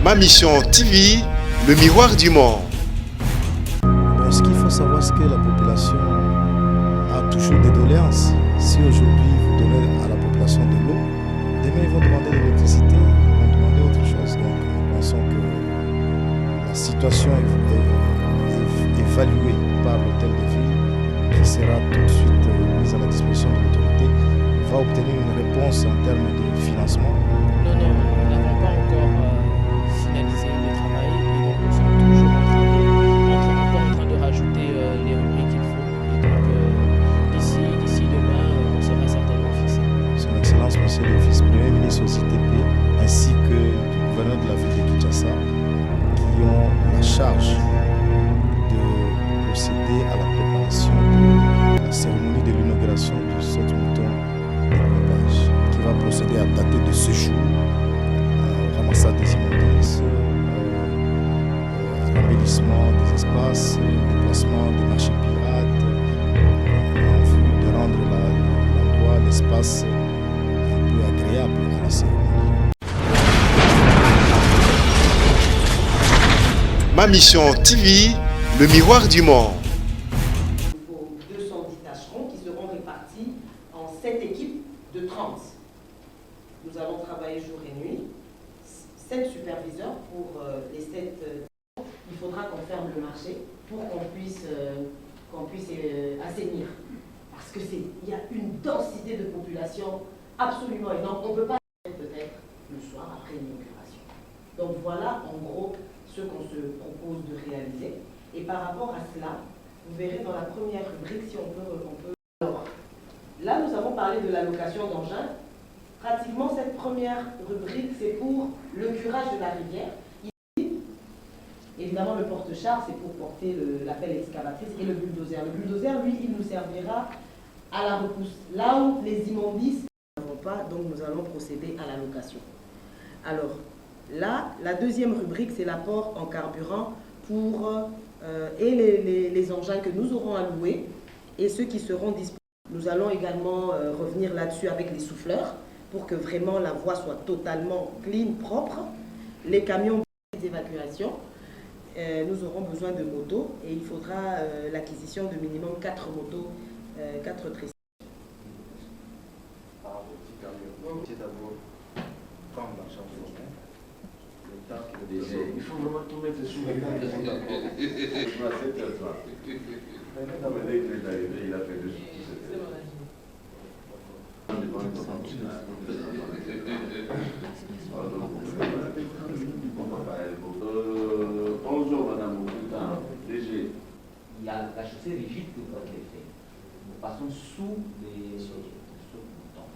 Ma Mission TV, le miroir du monde. Bon, ce qu'il faut savoir, c'est que la population a toujours des doléances. Si aujourd'hui vous donnez à la population de l'eau, demain ils vont demander de l'électricité, ils vont demander autre chose. Donc nous pensons que la situation est évaluée par l'hôtel de ville, qui sera tout de suite mise à la disposition de l'autorité, va obtenir une réponse en termes de financement. Non, nous n'avons pas encore finalisé le travail et donc nous sommes toujours en train de rajouter les rubriques qu'il faut. Et donc d'ici demain, on sera certainement fixé. Son Excellence, Monsieur le Vice-Premier ministre aux ITP, ainsi que du gouverneur de la ville de Kinshasa, qui ont la charge de procéder à la préparation de la cérémonie de l'inauguration du saute-mouton de pompage, qui va procéder à dater de ce jour au ramassage des immondices, à l'embellissement des espaces, au déplacement des marchés pirates, en vue de rendre l'endroit, l'espace un peu agréable à la cérémonie. Ma Mission TV, le miroir du monde. Il faut 210 tâcherons qui seront répartis en 7 équipes de 30. Nous allons travailler jour et nuit. 7 superviseurs pour les 7. Il faudra qu'on ferme le marché pour qu'on puisse assainir. Parce qu'il y a une densité de population absolument énorme. On ne peut pas peut-être le soir après l'inauguration. Donc voilà en gros ce qu'on se propose de réaliser. Et par rapport à cela, vous verrez dans la première rubrique, si on peut... Alors, là, nous avons parlé de l'allocation d'engins. Pratiquement, cette première rubrique, c'est pour le curage de la rivière. Ici, évidemment, le porte-char, c'est pour porter la pelle excavatrice et le bulldozer. Le bulldozer, lui, il nous servira à la repousse. Là où les immondices ne vont pas, donc nous allons procéder à l'allocation. Alors, là, la deuxième rubrique, c'est l'apport en carburant pour les engins que nous aurons à louer et ceux qui seront disponibles. Nous allons également revenir là-dessus avec les souffleurs pour que vraiment la voie soit totalement clean, propre. Les camions d'évacuation, nous aurons besoin de motos et il faudra l'acquisition de minimum 4 motos, 4 tricycles. Il faut vraiment tout mettre sur le temps. Il a fait bonjour madame, DG. Il y a la chaussée rigide que vous avez fait. Nous passons sous les boutons.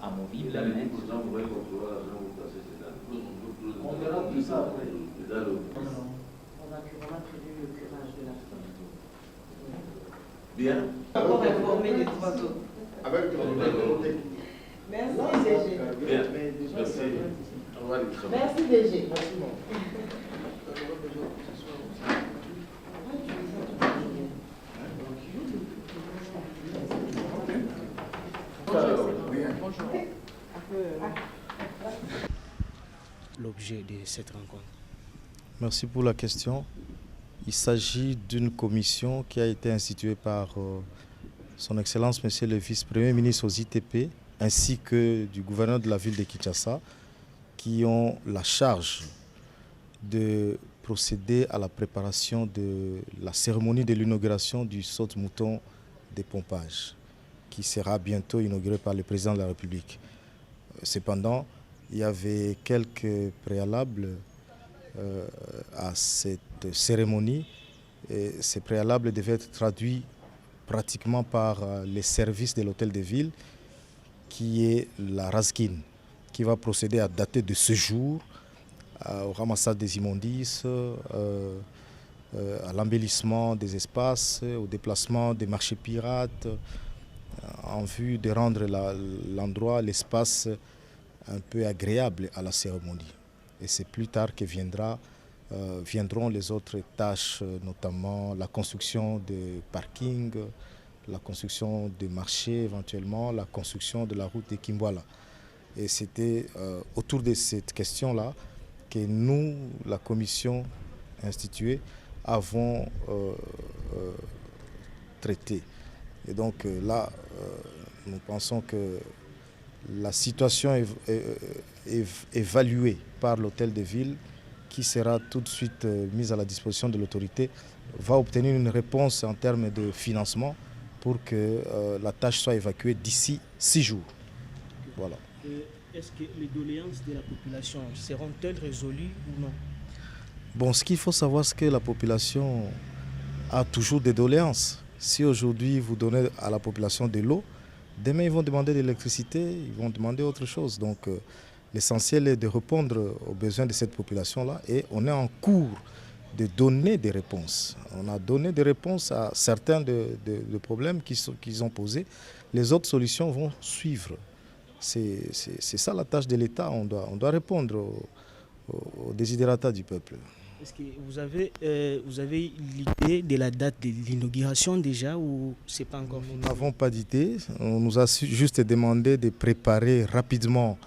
Amovible. Il a dit que vous envoyez contre l'argent, vous passez ces dates. On verra plus ça après. On a prévu le curage de la flotte. Bien. Encore informer les oiseaux. Avec le Merci DG. Bien. Merci. Merci DG. L'objet de cette rencontre. Merci pour la question. Il s'agit d'une commission qui a été instituée par Son Excellence, Monsieur le Vice-Premier ministre aux ITP, ainsi que du gouverneur de la ville de Kinshasa, qui ont la charge de procéder à la préparation de la cérémonie de l'inauguration du saute-mouton des pompages, qui sera bientôt inauguré par le président de la République. Cependant, il y avait quelques préalables à cette cérémonie. Et ces préalables devaient être traduits pratiquement par les services de l'hôtel de ville, qui est la RASKIN, qui va procéder à dater de ce jour au ramassage des immondices, à l'embellissement des espaces, au déplacement des marchés pirates, en vue de rendre l'endroit, l'espace un peu agréable à la cérémonie. Et c'est plus tard que viendront les autres tâches, notamment la construction de parkings, la construction des marchés éventuellement, la construction de la route de Kimbwala. Et c'était autour de cette question-là que nous, la commission instituée, avons traité. Et donc là, nous pensons que la situation est évaluée par l'hôtel de ville, qui sera tout de suite mise à la disposition de l'autorité, va obtenir une réponse en termes de financement pour que la tâche soit évacuée d'ici 6 jours. Voilà. Est-ce que les doléances de la population seront-elles résolues ou non? Bon, ce qu'il faut savoir, c'est que la population a toujours des doléances. Si aujourd'hui vous donnez à la population de l'eau, demain ils vont demander de l'électricité, ils vont demander autre chose. Donc l'essentiel est de répondre aux besoins de cette population-là et on est en cours de donner des réponses. On a donné des réponses à certains de problèmes qu'ils ont posés. Les autres solutions vont suivre. C'est ça la tâche de l'État. On doit répondre aux desiderata du peuple. Est-ce que vous avez l'idée de la date de l'inauguration déjà ou c'est pas encore fini? Nous n'avons pas d'idée. On nous a juste demandé de préparer rapidement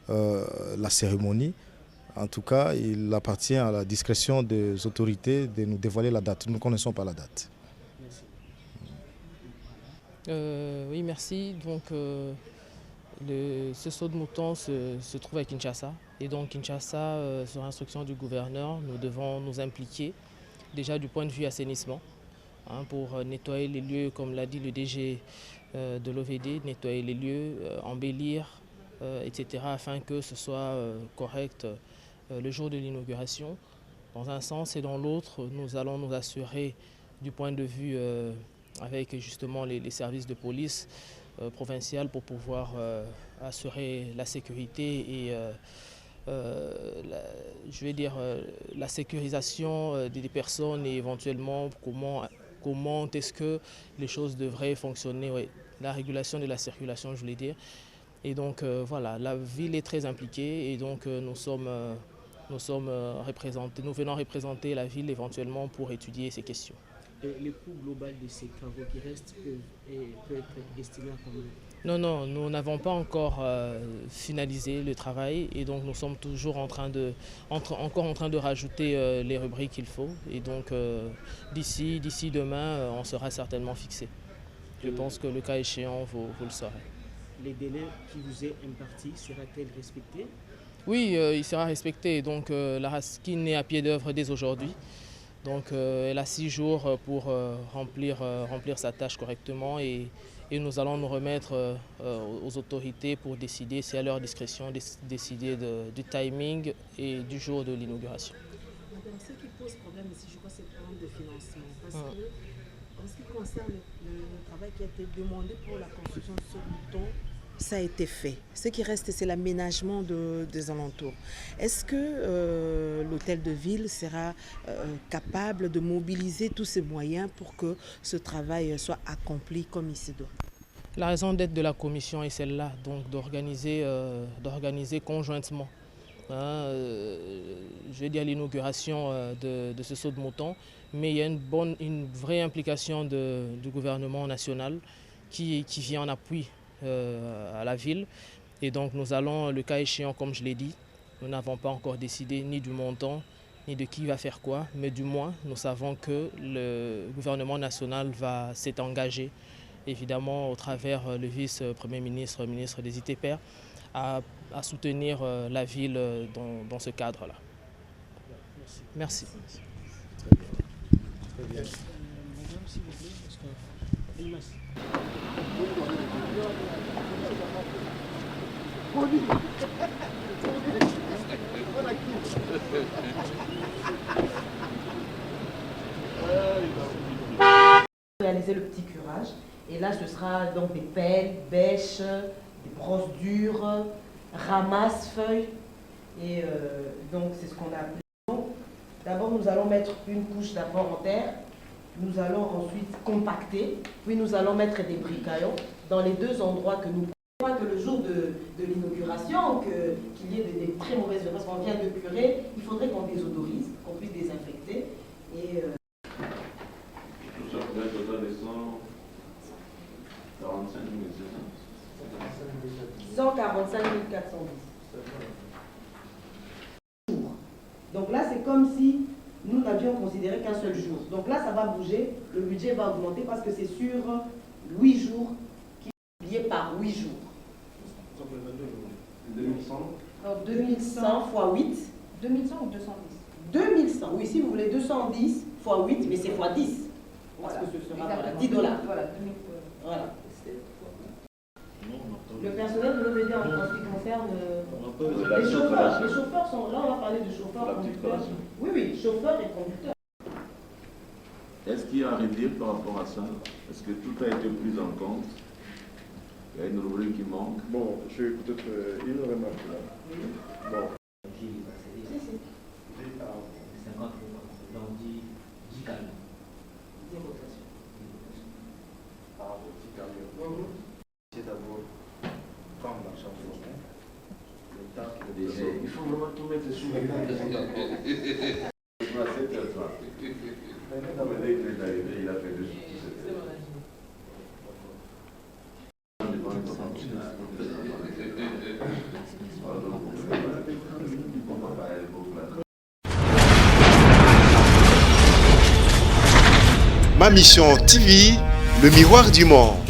la cérémonie. En tout cas, il appartient à la discrétion des autorités de nous dévoiler la date. Nous ne connaissons pas la date. Oui, merci. Donc, ce saut de mouton se trouve à Kinshasa. Et donc, Kinshasa, sur instruction du gouverneur, nous devons nous impliquer déjà du point de vue assainissement pour nettoyer les lieux, comme l'a dit le DG de l'OVD, nettoyer les lieux, embellir, etc., afin que ce soit correct le jour de l'inauguration. Dans un sens et dans l'autre, nous allons nous assurer du point de vue avec justement les services de police provinciales pour pouvoir assurer la sécurité et la sécurisation des personnes et éventuellement comment est-ce que les choses devraient fonctionner. Oui, la régulation de la circulation, je voulais dire. Et donc voilà, la ville est très impliquée et donc nous venons représenter la ville éventuellement pour étudier ces questions. Et le coût global de ces travaux qui restent peut être estimé à combien? Non, nous n'avons pas encore finalisé le travail et donc nous sommes toujours encore en train de rajouter les rubriques qu'il faut. Et donc d'ici demain, on sera certainement fixé. Je pense que le cas échéant, vous le saurez. Les délais qui vous est impartis sera-t-il respecté? Oui, il sera respecté. Donc la Raskin est à pied d'œuvre dès aujourd'hui. Donc elle a 6 jours pour remplir sa tâche correctement et nous allons nous remettre aux autorités pour décider, c'est à leur discrétion, décider du timing et du jour de l'inauguration. Madame, ce qui pose problème ici, je crois, c'est le problème de financement. Parce que en ce qui concerne le travail qui a été demandé pour la construction de ce bouton, ça a été fait. Ce qui reste, c'est l'aménagement des alentours. Est-ce que l'hôtel de ville sera capable de mobiliser tous ses moyens pour que ce travail soit accompli comme il se doit? La raison d'être de la commission est celle-là, donc d'organiser conjointement. Je vais dire l'inauguration de ce saut de mouton, mais il y a une vraie implication du gouvernement national qui vient en appui à la ville. Et donc nous allons, le cas échéant, comme je l'ai dit, nous n'avons pas encore décidé ni du montant, ni de qui va faire quoi, mais du moins nous savons que le gouvernement national s'est engagé, évidemment au travers le vice-premier ministre, ministre des ITPR, à soutenir la ville dans ce cadre-là. Merci. Très bien. Madame, s'il vous plaît, parce que... Réaliser le petit curage et là ce sera donc des pelles, bêches, des brosses dures, ramasse-feuilles et donc c'est ce qu'on a appelé. D'abord nous allons mettre une couche d'abord en terre, nous allons ensuite compacter, puis nous allons mettre des bricaillons dans les deux endroits que nous croyons que le jour de l'inauguration, qu'il y ait des très mauvaises odeurs, parce qu'on vient de curer, il faudrait qu'on désodorise, qu'on puisse désinfecter. Et, tout ça pour un total de 145 000, 145 410. Donc là, c'est comme si nous n'avions considéré qu'un seul jour. Donc là, ça va bouger, le budget va augmenter parce que c'est sur 8 jours qui est payé par 8 jours. 2100. Alors 2100 fois 8. 2100 ou 210? 2100, oui, si vous voulez 210 fois 8, mais c'est fois 10. Parce que ce sera voilà, 10 $. Voilà, 2000. Voilà. Le personnel de l'OVD en ce qui concerne les chauffeurs. Les chauffeurs sont là, on va parler de chauffeurs, conducteurs. Oui, oui, chauffeurs et conducteurs. Est-ce qu'il y a un relief par rapport à ça? Est-ce que tout a été pris en compte? Il y a une rubrique qui manque. Bon, j'ai peut-être une remarque là. Bon. Si, si. 50 donc 10 camions. 10 rotations. Ah, 10 camions. C'est d'abord prendre l'argent de l'honneur. Le temps que le DG. Il faut vraiment tout mettre sur le temps. Il a fait deux. Ma mission TV, le miroir du monde.